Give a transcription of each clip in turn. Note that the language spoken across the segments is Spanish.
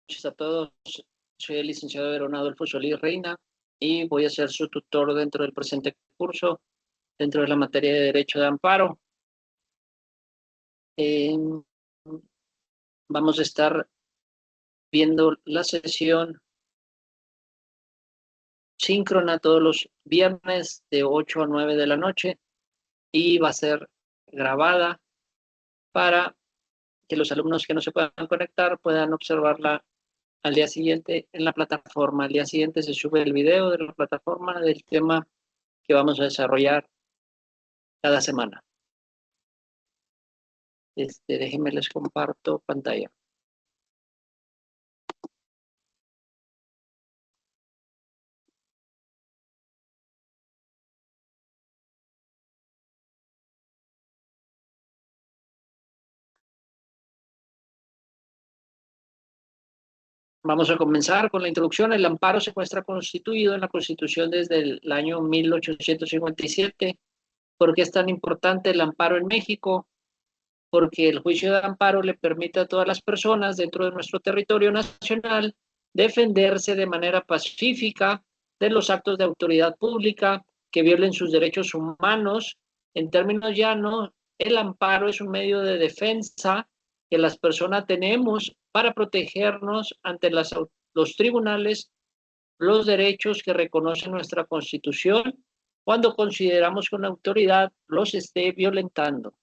noches a todos. Soy el licenciado Verón Adolfo Solís Reina y voy a ser su tutor dentro del presente curso, dentro de la materia de Derecho de Amparo. Vamos a estar viendo la sesión síncrona todos los viernes de 8 a 9 de la noche y va a ser grabada para que los alumnos que no se puedan conectar puedan observarla al día siguiente en la plataforma. Al día siguiente se sube el video de la plataforma del tema que vamos a desarrollar cada semana. Déjenme les comparto pantalla. Vamos a comenzar con la introducción. El amparo se encuentra constituido en la Constitución desde el año 1857. ¿Por qué es tan importante el amparo en México? Porque el juicio de amparo le permite a todas las personas dentro de nuestro territorio nacional defenderse de manera pacífica de los actos de autoridad pública que violen sus derechos humanos. En términos llanos, el amparo es un medio de defensa que las personas tenemos para protegernos ante los tribunales, los derechos que reconoce nuestra Constitución cuando consideramos que una autoridad los esté violentando.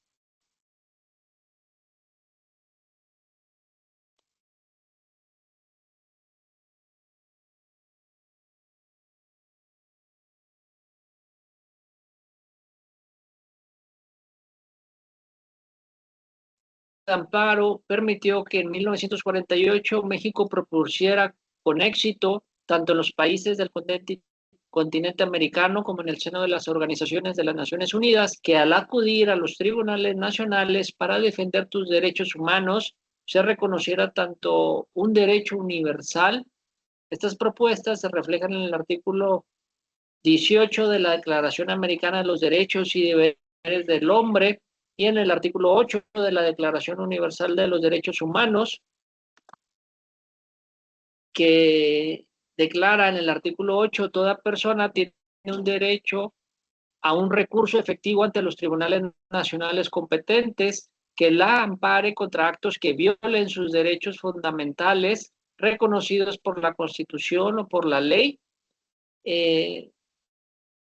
Amparo permitió que en 1948 México propusiera con éxito, tanto en los países del continente americano como en el seno de las organizaciones de las Naciones Unidas, que al acudir a los tribunales nacionales para defender tus derechos humanos, se reconociera tanto un derecho universal. Estas propuestas se reflejan en el artículo 18 de la Declaración Americana de los Derechos y Deberes del Hombre y en el artículo 8 de la Declaración Universal de los Derechos Humanos, que declara en el artículo 8, toda persona tiene un derecho a un recurso efectivo ante los tribunales nacionales competentes que la ampare contra actos que violen sus derechos fundamentales reconocidos por la Constitución o por la ley.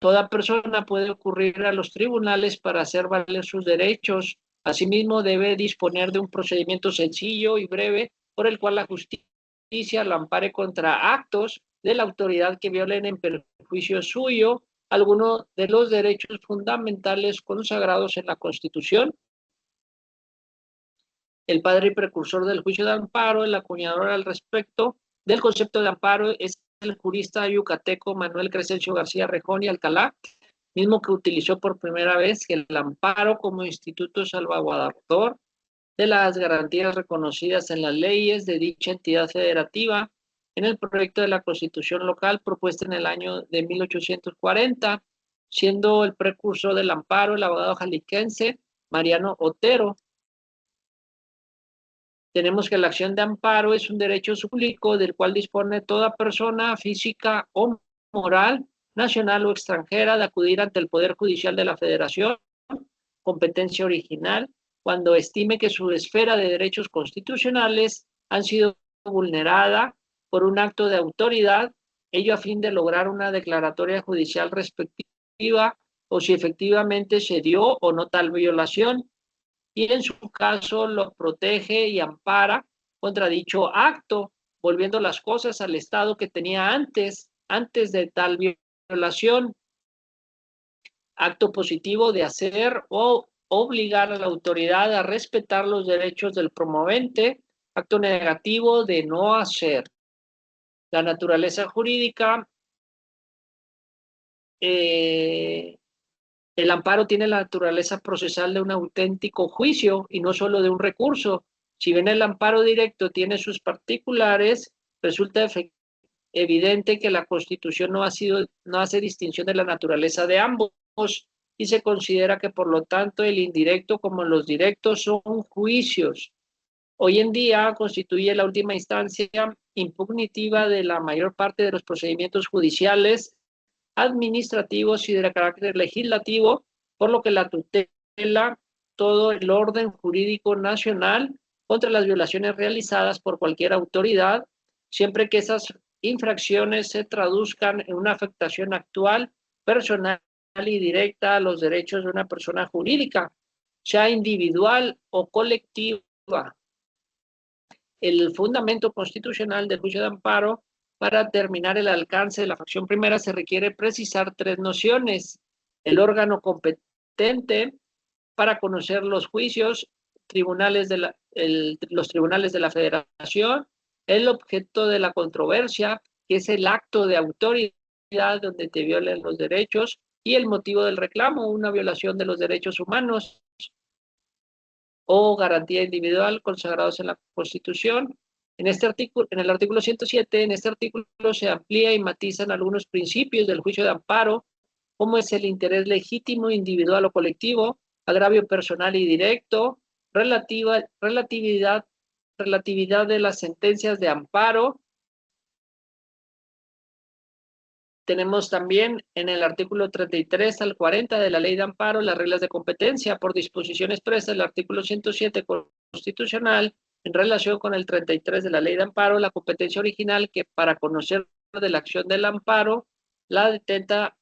Toda persona puede ocurrir a los tribunales para hacer valer sus derechos. Asimismo, debe disponer de un procedimiento sencillo y breve por el cual la justicia la ampare contra actos de la autoridad que violen en perjuicio suyo alguno de los derechos fundamentales consagrados en la Constitución. El padre y precursor del juicio de amparo, el acuñador al respecto del concepto de amparo, es el jurista yucateco Manuel Crescencio García Rejón y Alcalá, mismo que utilizó por primera vez el amparo como instituto salvaguardador de las garantías reconocidas en las leyes de dicha entidad federativa en el proyecto de la Constitución local propuesta en el año de 1840, siendo el precursor del amparo el abogado jalisciense Mariano Otero. Tenemos que la acción de amparo es un derecho público del cual dispone toda persona física o moral, nacional o extranjera, de acudir ante el Poder Judicial de la Federación, competencia original, cuando estime que su esfera de derechos constitucionales han sido vulnerada por un acto de autoridad, ello a fin de lograr una declaratoria judicial respectiva o si efectivamente se dio o no tal violación, y en su caso lo protege y ampara contra dicho acto, volviendo las cosas al estado que tenía antes de tal violación. Acto positivo de hacer o obligar a la autoridad a respetar los derechos del promovente. Acto negativo de no hacer. La naturaleza jurídica. El amparo tiene la naturaleza procesal de un auténtico juicio y no solo de un recurso. Si bien el amparo directo tiene sus particulares, resulta evidente que la Constitución no hace distinción de la naturaleza de ambos y se considera que por lo tanto el indirecto como los directos son juicios Hoy en día constituye la última instancia impugnativa de la mayor parte de los procedimientos judiciales, administrativos y de carácter legislativo, por lo que la tutela todo el orden jurídico nacional contra las violaciones realizadas por cualquier autoridad, siempre que esas infracciones se traduzcan en una afectación actual, personal y directa a los derechos de una persona jurídica, sea individual o colectiva. El fundamento constitucional del juicio de amparo, para determinar el alcance de la fracción primera, se requiere precisar tres nociones: el órgano competente para conocer los juicios, los tribunales de la Federación, el objeto de la controversia, que es el acto de autoridad donde te violen los derechos, y el motivo del reclamo, una violación de los derechos humanos o garantía individual consagrados en la Constitución. En el artículo 107, en este artículo se amplía y matizan algunos principios del juicio de amparo, como es el interés legítimo, individual o colectivo, agravio personal y directo, relatividad de las sentencias de amparo. Tenemos también en el artículo 33 al 40 de la Ley de Amparo las reglas de competencia por disposición expresa del artículo 107 constitucional en relación con el 33 de la Ley de Amparo, la competencia original que para conocer de la acción del amparo la detenta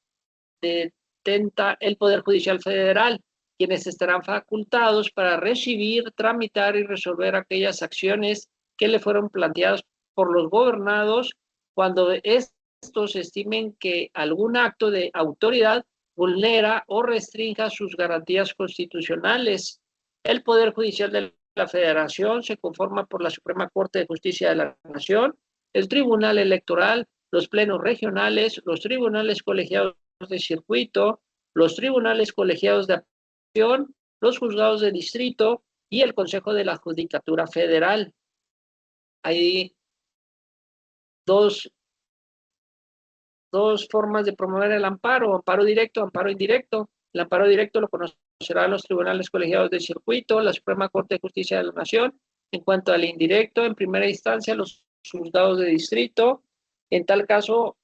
el Poder Judicial Federal, quienes estarán facultados para recibir, tramitar y resolver aquellas acciones que le fueron planteadas por los gobernados cuando estos estimen que algún acto de autoridad vulnera o restrinja sus garantías constitucionales. El Poder Judicial de la Federación se conforma por la Suprema Corte de Justicia de la Nación, el Tribunal Electoral, los plenos regionales, los tribunales colegiados de circuito, los tribunales colegiados de apelación, los juzgados de distrito y el Consejo de la Judicatura Federal. Hay dos formas de promover el amparo: amparo directo, amparo indirecto. El amparo directo lo conocerán los tribunales colegiados de circuito, la Suprema Corte de Justicia de la Nación. En cuanto al indirecto, en primera instancia, los juzgados de distrito. En tal caso,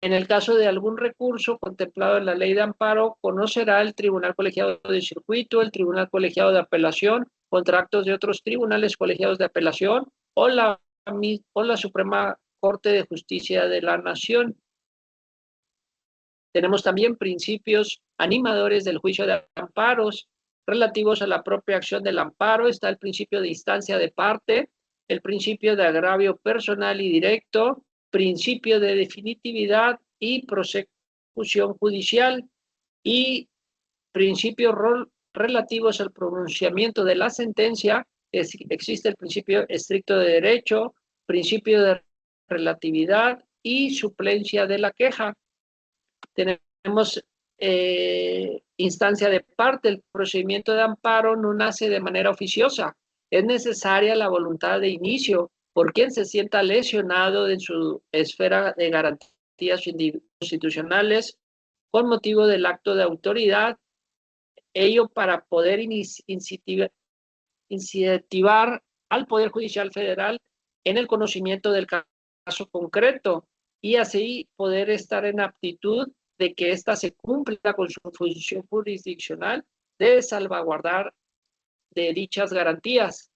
en el caso de algún recurso contemplado en la Ley de Amparo, conocerá el Tribunal Colegiado de Circuito, el Tribunal Colegiado de Apelación, contra actos de otros tribunales colegiados de apelación o la Suprema Corte de Justicia de la Nación. Tenemos también principios animadores del juicio de amparos relativos a la propia acción del amparo. Está el principio de instancia de parte, el principio de agravio personal y directo, principio de definitividad y prosecución judicial, y principios relativos al pronunciamiento de la sentencia. Existe el principio estricto de derecho, principio de relatividad y suplencia de la queja. Tenemos instancia de parte. El procedimiento de amparo no nace de manera oficiosa. Es necesaria la voluntad de inicio por quien se sienta lesionado en su esfera de garantías constitucionales con motivo del acto de autoridad, ello para poder incentivar al Poder Judicial Federal en el conocimiento del caso concreto y así poder estar en aptitud de que ésta se cumpla con su función jurisdiccional de salvaguardar de dichas garantías.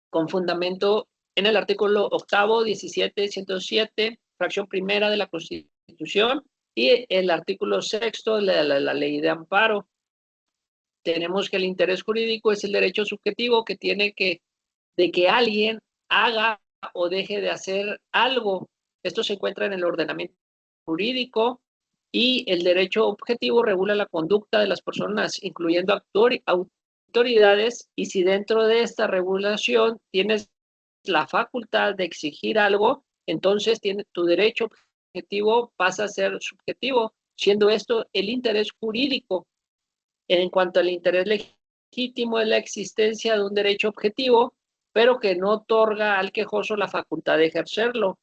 Con fundamento en el artículo 8º, 17, 107, fracción primera de la Constitución y el artículo 6º de la Ley de Amparo. Tenemos que el interés jurídico es el derecho subjetivo que tiene de que alguien haga o deje de hacer algo. Esto se encuentra en el ordenamiento jurídico, y el derecho objetivo regula la conducta de las personas, incluyendo autoridades, y si dentro de esta regulación tienes la facultad de exigir algo, entonces tu derecho objetivo pasa a ser subjetivo, siendo esto el interés jurídico. En cuanto al interés legítimo, es la existencia de un derecho objetivo, pero que no otorga al quejoso la facultad de ejercerlo.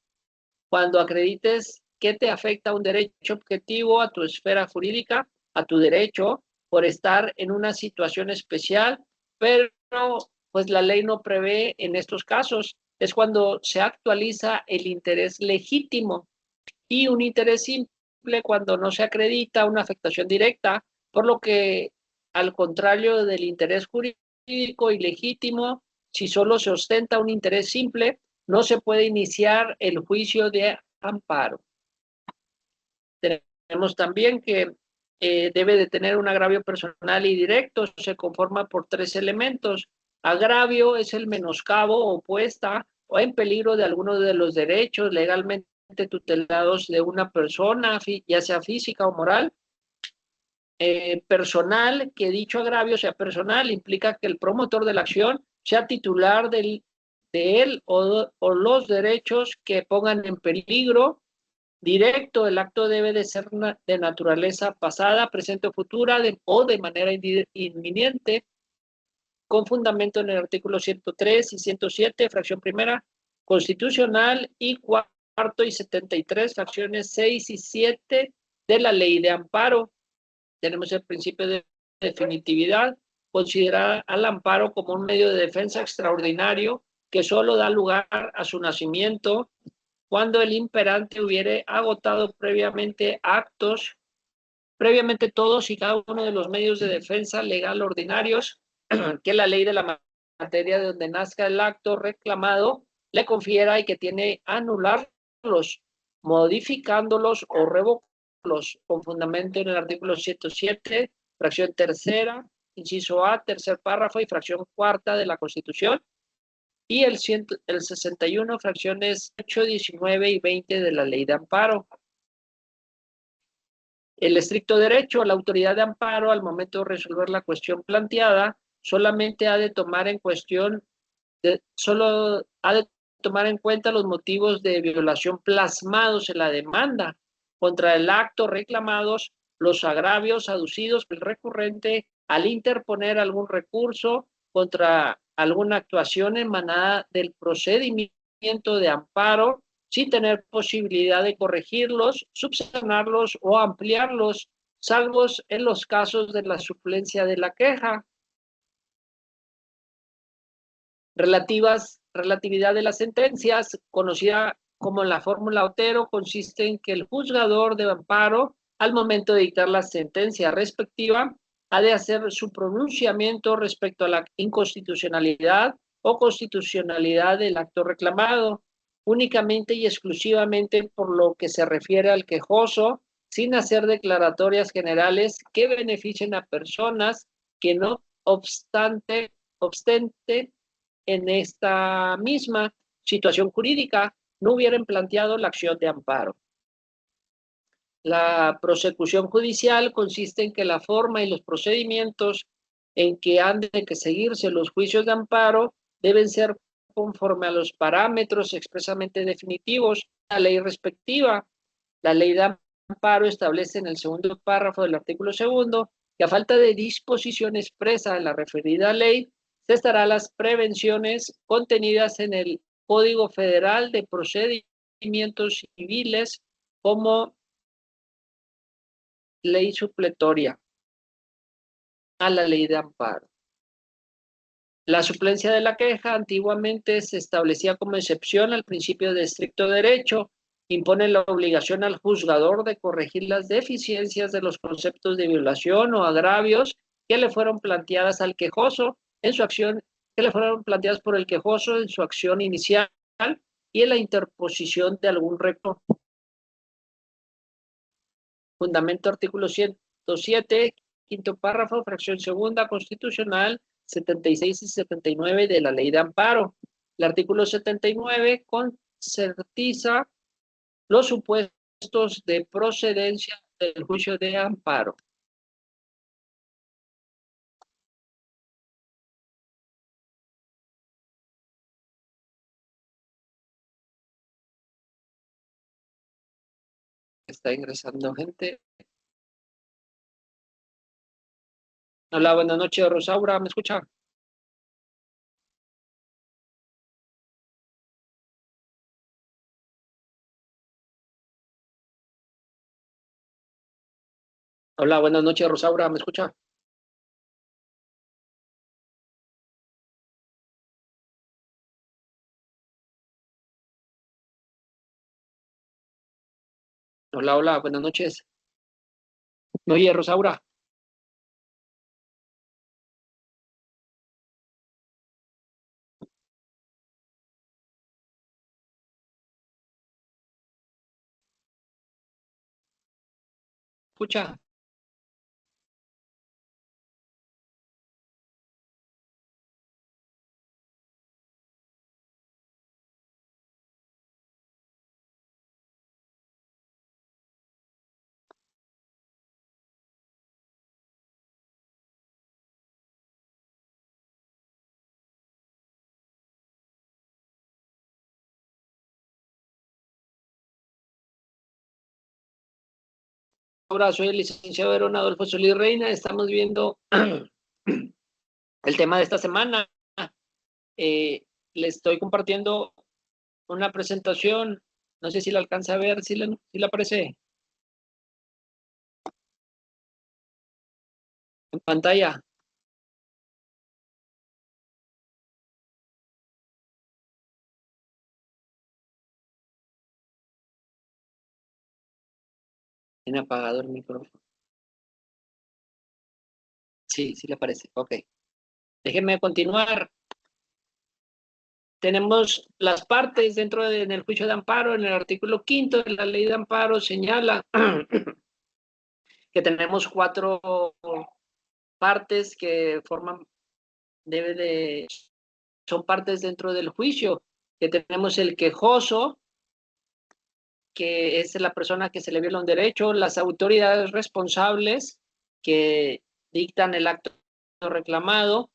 Cuando acredites que te afecta un derecho objetivo a tu esfera jurídica, a tu derecho, por estar en una situación especial, pero pues la ley no prevé en estos casos. Es cuando se actualiza el interés legítimo y un interés simple cuando no se acredita una afectación directa, por lo que al contrario del interés jurídico y legítimo, si solo se ostenta un interés simple, no se puede iniciar el juicio de amparo. Tenemos también que debe de tener un agravio personal y directo, se conforma por tres elementos. Agravio es el menoscabo o puesta o en peligro de alguno de los derechos legalmente tutelados de una persona, ya sea física o moral. Personal, que dicho agravio sea personal, implica que el promotor de la acción sea titular de él o los derechos que pongan en peligro. Directo, el acto debe de ser de naturaleza pasada, presente o futura o de manera inminente, con fundamento en el artículo 103 y 107, fracción primera, constitucional, y cuarto y 73, fracciones 6 y 7 de la ley de amparo. Tenemos el principio de definitividad, considerar al amparo como un medio de defensa extraordinario que solo da lugar a su nacimiento cuando el imperante hubiere agotado previamente todos y cada uno de los medios de defensa legal ordinarios que la ley de la materia de donde nazca el acto reclamado le confiera y que tiene anularlos, modificándolos o revocarlos con fundamento en el artículo 107, fracción tercera, inciso A, tercer párrafo y fracción cuarta de la Constitución, y el 61, fracciones 8, 19 y 20 de la ley de amparo. El estricto derecho, la autoridad de amparo, al momento de resolver la cuestión planteada, solamente ha de tomar en solo ha de tomar en cuenta los motivos de violación plasmados en la demanda contra el acto reclamados, los agravios aducidos por el recurrente al interponer algún recurso contra alguna actuación emanada del procedimiento de amparo, sin tener posibilidad de corregirlos, subsanarlos o ampliarlos, salvos en los casos de la suplencia de la queja. Relatividad de las sentencias, conocida como la fórmula Otero, consiste en que el juzgador de amparo, al momento de dictar la sentencia respectiva, ha de hacer su pronunciamiento respecto a la inconstitucionalidad o constitucionalidad del acto reclamado, únicamente y exclusivamente por lo que se refiere al quejoso, sin hacer declaratorias generales que beneficien a personas que no obstante en esta misma situación jurídica no hubieran planteado la acción de amparo. La prosecución judicial consiste en que la forma y los procedimientos en que han de seguirse los juicios de amparo deben ser conforme a los parámetros expresamente definitivos de la ley respectiva. La ley de amparo establece en el segundo párrafo del artículo segundo que a falta de disposición expresa en la referida ley, se estará las prevenciones contenidas en el Código Federal de Procedimientos Civiles como ley supletoria a la ley de amparo. La suplencia de la queja antiguamente se establecía como excepción al principio de estricto derecho, impone la obligación al juzgador de corregir las deficiencias de los conceptos de violación o agravios que le fueron planteadas al quejoso en su acción, que le fueron planteadas por el quejoso en su acción inicial y en la interposición de algún recurso. Fundamento artículo 107, quinto párrafo, fracción segunda constitucional, 76 y 79 de la ley de amparo. El artículo 79 concertiza los supuestos de procedencia del juicio de amparo. Está ingresando gente. Hola, buenas noches, Rosaura, ¿me escucha? Hola, buenas noches, Rosaura, ¿me escucha? Hola, hola, buenas noches. ¿Me oye, Rosaura? Escucha. Hola, soy el licenciado Aaron Adolfo Solís Reina. Estamos viendo el tema de esta semana. Le estoy compartiendo una presentación. No sé si la alcanza a ver, si la aparece en pantalla. Tiene apagado el micrófono. Sí, sí le aparece. Ok. Déjenme continuar. Tenemos las partes en el juicio de amparo. En el artículo 5 de la ley de amparo señala que tenemos 4 partes que debe de, son partes dentro del juicio, que tenemos el quejoso, que es la persona que se le viola un derecho, las autoridades responsables que dictan el acto reclamado,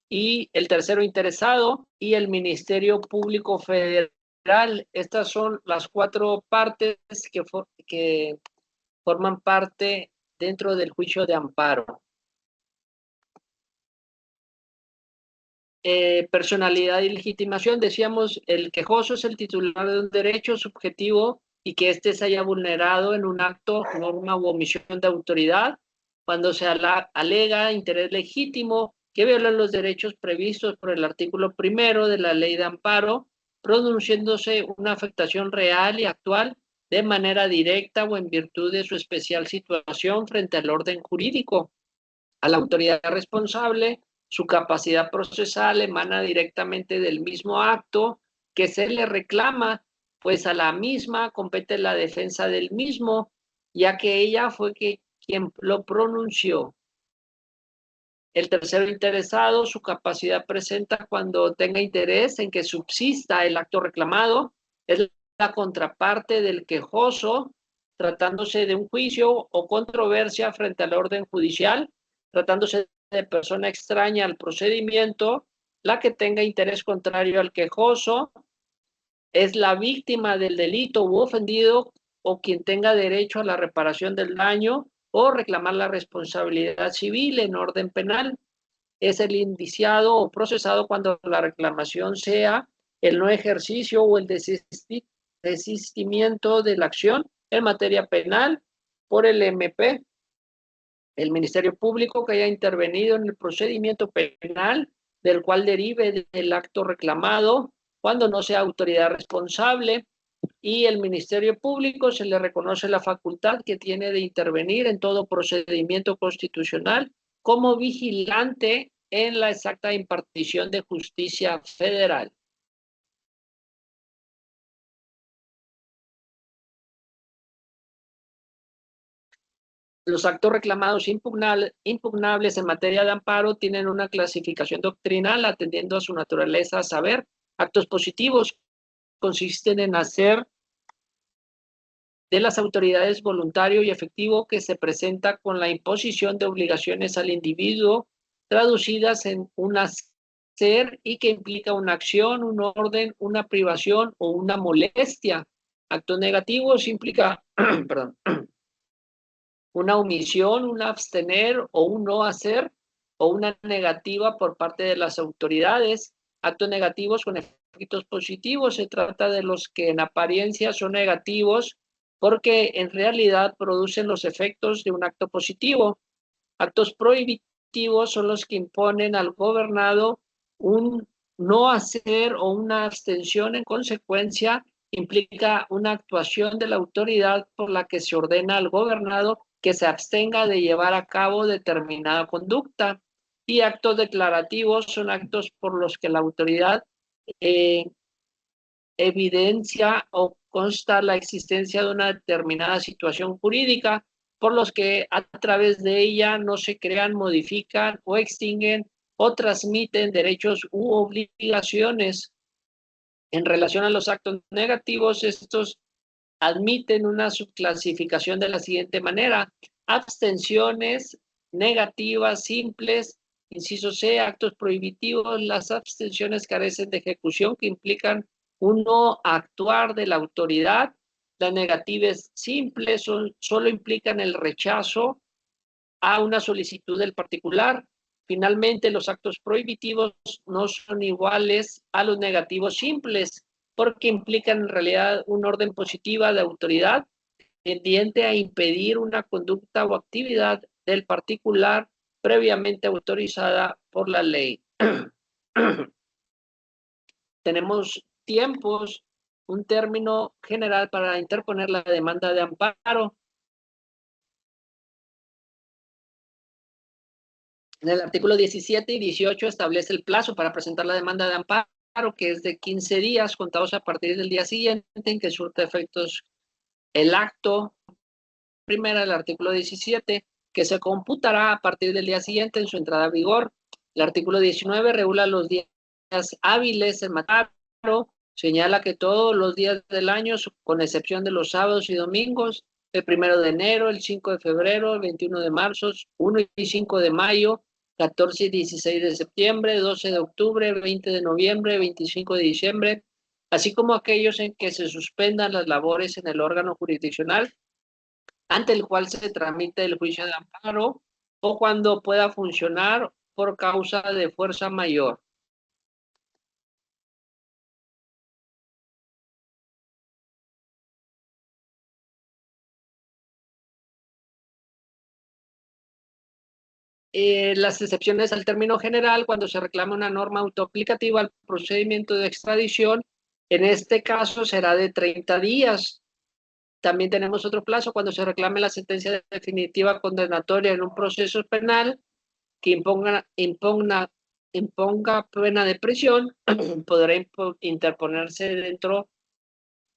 y el tercero interesado y el Ministerio Público Federal. Estas son las 4 partes que forman parte dentro del juicio de amparo. Personalidad y legitimación, decíamos, el quejoso es el titular de un derecho subjetivo y que éste se haya vulnerado en un acto, norma u omisión de autoridad, cuando se alega interés legítimo que viola los derechos previstos por el artículo 1 de la ley de amparo, produciéndose una afectación real y actual de manera directa o en virtud de su especial situación frente al orden jurídico. A la autoridad responsable, su capacidad procesal emana directamente del mismo acto que se le reclama, pues a la misma compete la defensa del mismo, ya que ella fue quien lo pronunció. El tercero interesado, su capacidad presenta cuando tenga interés en que subsista el acto reclamado, es la contraparte del quejoso, tratándose de un juicio o controversia frente al orden judicial, tratándose de persona extraña al procedimiento, la que tenga interés contrario al quejoso, es la víctima del delito u ofendido o quien tenga derecho a la reparación del daño o reclamar la responsabilidad civil en orden penal. Es el indiciado o procesado cuando la reclamación sea el no ejercicio o el desistimiento de la acción en materia penal por el MP, el Ministerio Público que haya intervenido en el procedimiento penal del cual derive del acto reclamado, cuando no sea autoridad responsable, y el Ministerio Público se le reconoce la facultad que tiene de intervenir en todo procedimiento constitucional como vigilante en la exacta impartición de justicia federal. Los actos reclamados impugnables en materia de amparo tienen una clasificación doctrinal atendiendo a su naturaleza, a saber, actos positivos consisten en hacer de las autoridades voluntario y efectivo que se presenta con la imposición de obligaciones al individuo traducidas en un hacer y que implica una acción, un orden, una privación o una molestia. Actos negativos implica, perdón, una omisión, un abstener o un no hacer o una negativa por parte de las autoridades. Actos negativos con efectos positivos se trata de los que en apariencia son negativos porque en realidad producen los efectos de un acto positivo. Actos prohibitivos son los que imponen al gobernado un no hacer o una abstención en consecuencia implica una actuación de la autoridad por la que se ordena al gobernado que se abstenga de llevar a cabo determinada conducta. Y actos declarativos son actos por los que la autoridad evidencia o consta la existencia de una determinada situación jurídica, por los que a través de ella no se crean, modifican o extinguen o transmiten derechos u obligaciones. En relación a los actos negativos, estos admiten una subclasificación de la siguiente manera: abstenciones negativas simples, inciso C, actos prohibitivos. Las abstenciones carecen de ejecución, que implican un no actuar de la autoridad. Las negativas simples solo implican el rechazo a una solicitud del particular. Finalmente, los actos prohibitivos no son iguales a los negativos simples, porque implican en realidad un orden positiva de autoridad tendiente a impedir una conducta o actividad del particular previamente autorizada por la ley. Tenemos tiempos, un término general para interponer la demanda de amparo. En el artículo 17 y 18 establece el plazo para presentar la demanda de amparo, que es de 15 días contados a partir del día siguiente en que surte efectos el acto primera del artículo 17, que se computará a partir del día siguiente en su entrada a vigor. El artículo 19 regula los días hábiles en materia de amparo, señala que todos los días del año, con excepción de los sábados y domingos, el 1 de enero, el 5 de febrero, el 21 de marzo, 1 y 5 de mayo, 14 y 16 de septiembre, 12 de octubre, 20 de noviembre, 25 de diciembre, así como aquellos en que se suspendan las labores en el órgano jurisdiccional ante el cual se tramite el juicio de amparo, o cuando pueda funcionar por causa de fuerza mayor. Las excepciones al término general, cuando se reclama una norma autoaplicativa al procedimiento de extradición, en este caso será de 30 días. También tenemos otro plazo cuando se reclame la sentencia definitiva condenatoria en un proceso penal que imponga pena de prisión, podrá interponerse dentro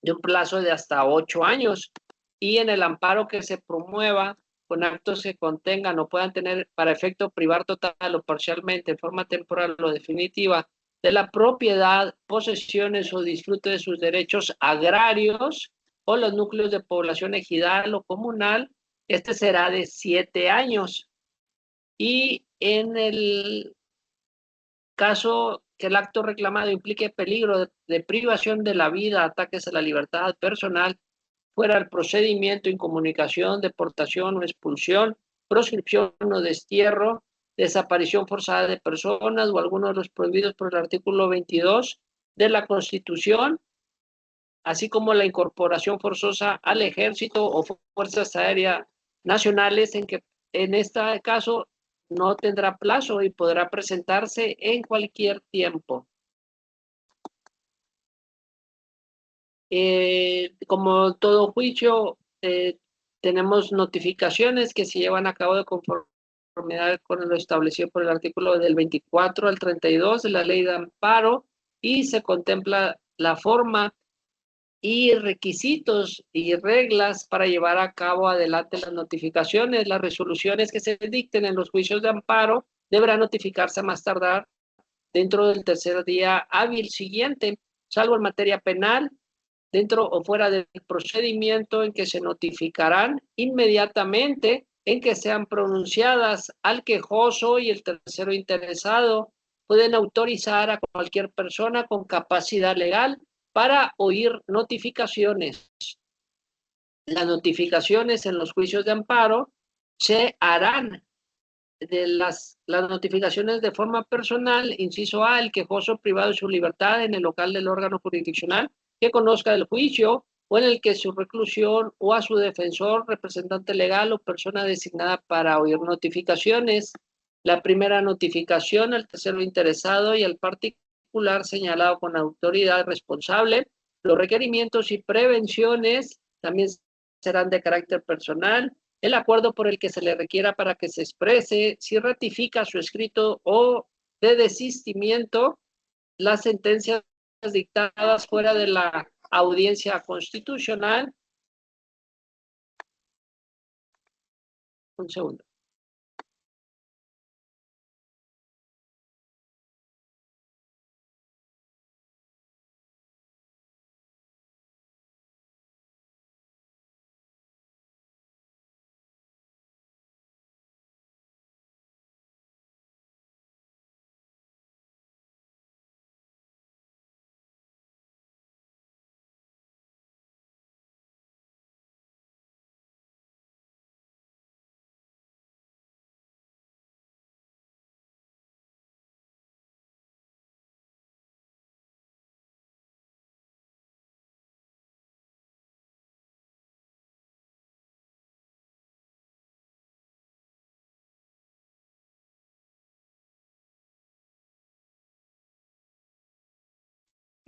de un plazo de hasta 8 años. Y en el amparo que se promueva con actos que contengan o puedan tener para efecto privar total o parcialmente, en forma temporal o definitiva, de la propiedad, posesiones o disfrute de sus derechos agrarios o los núcleos de población ejidal o comunal, este será de 7 años. Y en el caso que el acto reclamado implique peligro de privación de la vida, ataques a la libertad personal, fuera el procedimiento, incomunicación, deportación o expulsión, proscripción o destierro, desaparición forzada de personas o alguno de los prohibidos por el artículo 22 de la Constitución, así como la incorporación forzosa al ejército o fuerzas aéreas nacionales, en que en este caso no tendrá plazo y podrá presentarse en cualquier tiempo. Como todo juicio, tenemos notificaciones que se llevan a cabo de conformidad con lo establecido por el artículo del 24 al 32 de la Ley de Amparo, y se contempla la forma y requisitos y reglas para llevar a cabo adelante las notificaciones. Las resoluciones que se dicten en los juicios de amparo deberán notificarse a más tardar dentro del tercer día hábil siguiente, salvo en materia penal, dentro o fuera del procedimiento en que se notificarán inmediatamente en que sean pronunciadas. Al quejoso y el tercero interesado pueden autorizar a cualquier persona con capacidad legal para oír notificaciones. Las notificaciones en los juicios de amparo se harán de las notificaciones de forma personal, inciso A, el quejoso privado de su libertad en el local del órgano jurisdiccional que conozca del juicio o en el que su reclusión, o a su defensor, representante legal o persona designada para oír notificaciones. La primera notificación al tercero interesado y al particular señalado con autoridad responsable. Los requerimientos y prevenciones también serán de carácter personal. El acuerdo por el que se le requiera para que se exprese si ratifica su escrito o de desistimiento las sentencias dictadas fuera de la audiencia constitucional. Un segundo.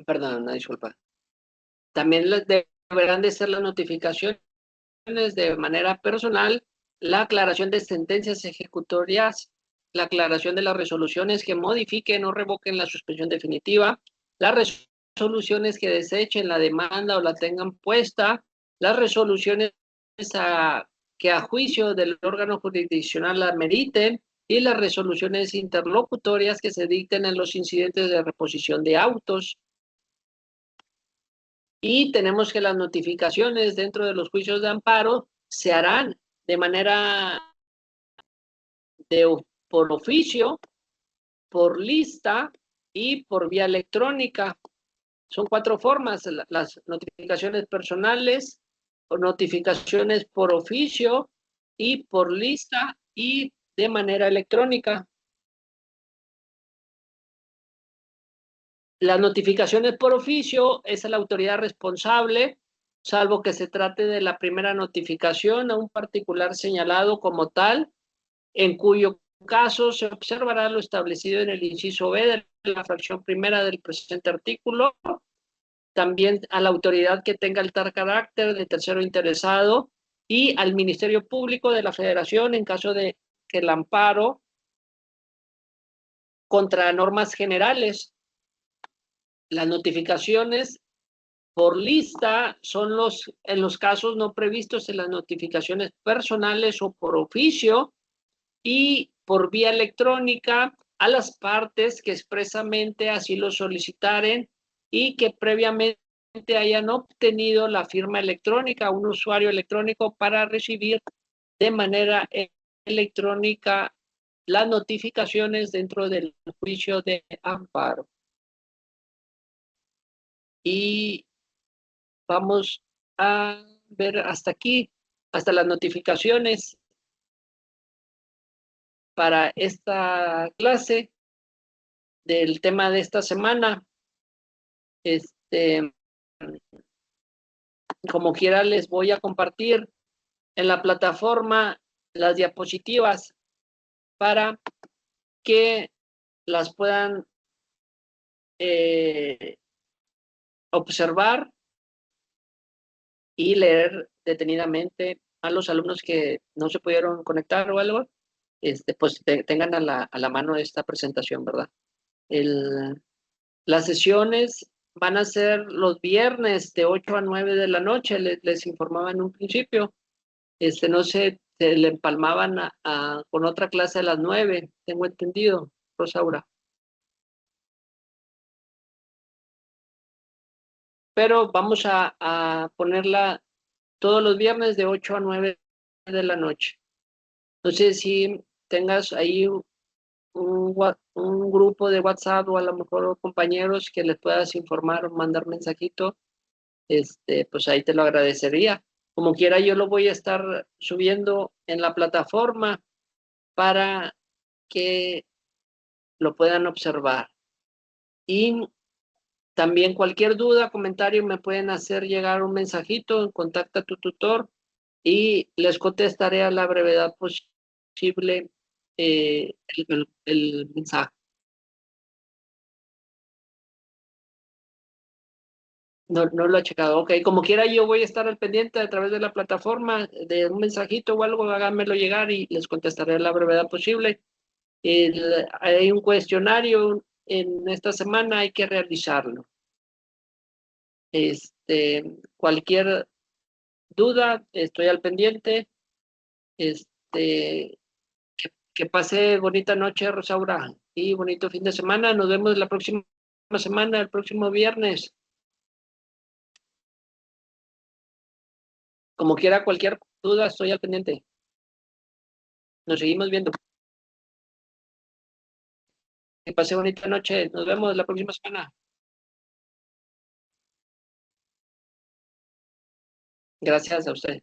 Perdón, una disculpa. También deberán de ser las notificaciones de manera personal, la aclaración de sentencias ejecutorias, la aclaración de las resoluciones que modifiquen o revoquen la suspensión definitiva, las resoluciones que desechen la demanda o la tengan puesta, las resoluciones que a juicio del órgano jurisdiccional la meriten y las resoluciones interlocutorias que se dicten en los incidentes de reposición de autos. Y tenemos que las notificaciones dentro de los juicios de amparo se harán de manera por oficio, por lista y por vía electrónica. Son 4 formas: las notificaciones personales, o notificaciones por oficio y por lista y de manera electrónica. Las notificaciones por oficio es la autoridad responsable, salvo que se trate de la primera notificación a un particular señalado como tal, en cuyo caso se observará lo establecido en el inciso B de la fracción primera del presente artículo. También a la autoridad que tenga el tal carácter de tercero interesado y al Ministerio Público de la Federación en caso de que el amparo contra normas generales. Las notificaciones por lista son en los casos no previstos en las notificaciones personales o por oficio, y por vía electrónica a las partes que expresamente así lo solicitaren y que previamente hayan obtenido la firma electrónica, un usuario electrónico para recibir de manera electrónica las notificaciones dentro del juicio de amparo. Y vamos a ver hasta aquí, hasta las notificaciones para esta clase del tema de esta semana. Como quiera les voy a compartir en la plataforma las diapositivas para que las puedan observar y leer detenidamente. A los alumnos que no se pudieron conectar o algo, pues tengan a la mano esta presentación, ¿verdad? Las sesiones van a ser los viernes de 8 a 9 de la noche, les informaba en un principio. No sé, se le empalmaban con otra clase a las 9, tengo entendido, Rosaura. Pero vamos a ponerla todos los viernes de 8 a 9 de la noche. No sé si tengas ahí un grupo de WhatsApp o a lo mejor compañeros que les puedas informar o mandar mensajito, pues ahí te lo agradecería. Como quiera, yo lo voy a estar subiendo en la plataforma para que lo puedan observar. Y también cualquier duda, comentario, me pueden hacer llegar un mensajito en Contacta a tu tutor y les contestaré a la brevedad posible el mensaje. No, no lo he checado. Ok, como quiera yo voy a estar al pendiente a través de la plataforma de un mensajito o algo, háganmelo llegar y les contestaré a la brevedad posible. Hay un cuestionario en esta semana, hay que realizarlo. Cualquier duda, estoy al pendiente. Este, que pase bonita noche, Rosaura, y bonito fin de semana. Nos vemos la próxima semana, el próximo viernes. Como quiera, cualquier duda, estoy al pendiente. Nos seguimos viendo. Que pase bonita noche. Nos vemos la próxima semana. Gracias a usted.